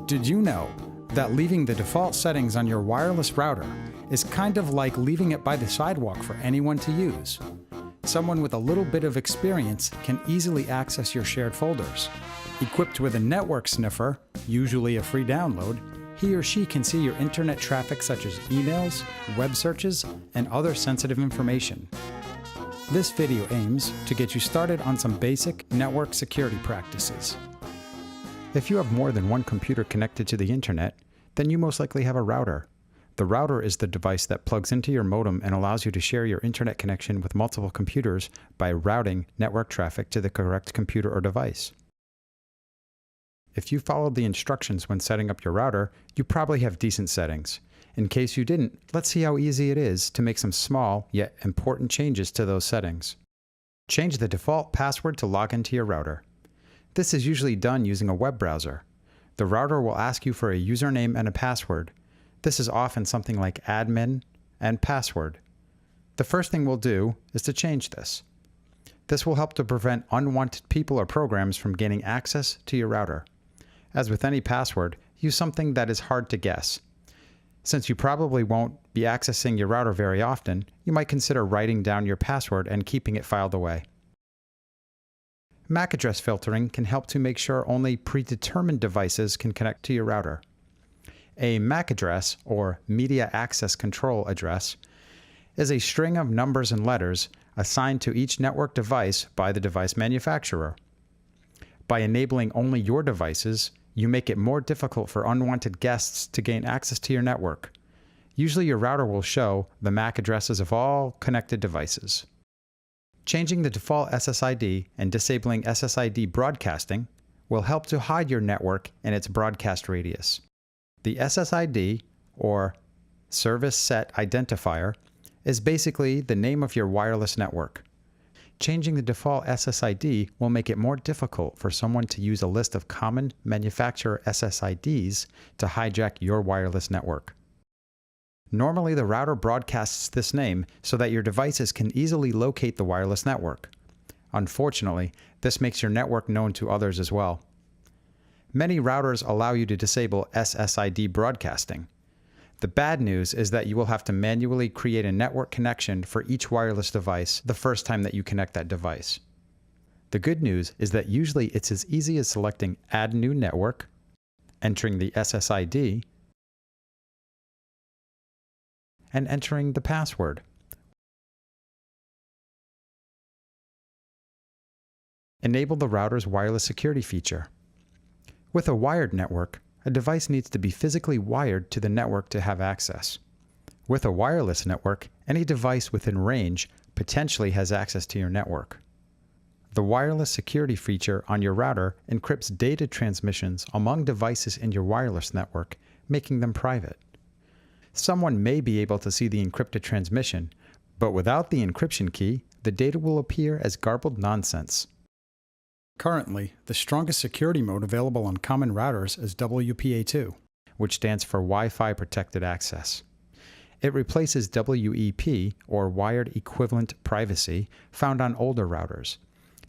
Did you know that leaving the default settings on your wireless router is kind of like leaving it by the sidewalk for anyone to use? Someone with a little bit of experience can easily access your shared folders. Equipped with a network sniffer, usually a free download, he or she can see your internet traffic such as emails, web searches, and other sensitive information. This video aims to get you started on some basic network security practices. If you have more than one computer connected to the internet, then you most likely have a router. The router is the device that plugs into your modem and allows you to share your internet connection with multiple computers by routing network traffic to the correct computer or device. If you followed the instructions when setting up your router, you probably have decent settings. In case you didn't, let's see how easy it is to make some small yet important changes to those settings. Change the default password to log into your router. This is usually done using a web browser. The router will ask you for a username and a password. This is often something like admin and password. The first thing we'll do is to change this. This will help to prevent unwanted people or programs from gaining access to your router. As with any password, use something that is hard to guess. Since you probably won't be accessing your router very often, you might consider writing down your password and keeping it filed away. MAC address filtering can help to make sure only predetermined devices can connect to your router. A MAC address, or Media Access Control address, is a string of numbers and letters assigned to each network device by the device manufacturer. By enabling only your devices, you make it more difficult for unwanted guests to gain access to your network. Usually your router will show the MAC addresses of all connected devices. Changing the default SSID and disabling SSID broadcasting will help to hide your network and its broadcast radius. The SSID, or Service Set Identifier, is basically the name of your wireless network. Changing the default SSID will make it more difficult for someone to use a list of common manufacturer SSIDs to hijack your wireless network. Normally, the router broadcasts this name so that your devices can easily locate the wireless network. Unfortunately, this makes your network known to others as well. Many routers allow you to disable SSID broadcasting. The bad news is that you will have to manually create a network connection for each wireless device the first time that you connect that device. The good news is that usually it's as easy as selecting Add New Network, entering the SSID, and entering the password. Enable the router's wireless security feature. With a wired network, a device needs to be physically wired to the network to have access. With a wireless network, any device within range potentially has access to your network. The wireless security feature on your router encrypts data transmissions among devices in your wireless network, making them private. Someone may be able to see the encrypted transmission, but without the encryption key, the data will appear as garbled nonsense. Currently, the strongest security mode available on common routers is WPA2, which stands for Wi-Fi Protected Access. It replaces WEP, or Wired Equivalent Privacy, found on older routers.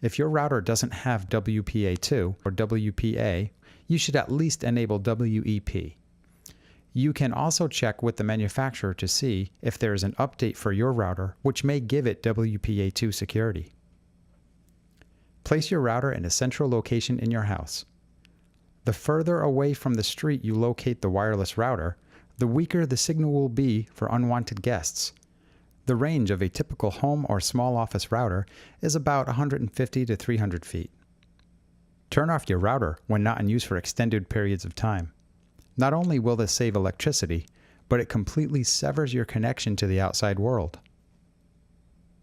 If your router doesn't have WPA2 or WPA, you should at least enable WEP. You can also check with the manufacturer to see if there is an update for your router which may give it WPA2 security. Place your router in a central location in your house. The further away from the street you locate the wireless router, the weaker the signal will be for unwanted guests. The range of a typical home or small office router is about 150 to 300 feet. Turn off your router when not in use for extended periods of time. Not only will this save electricity, but it completely severs your connection to the outside world.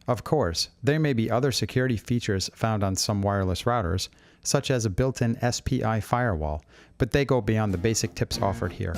Of course, there may be other security features found on some wireless routers, such as a built-in SPI firewall, but they go beyond the basic tips offered here.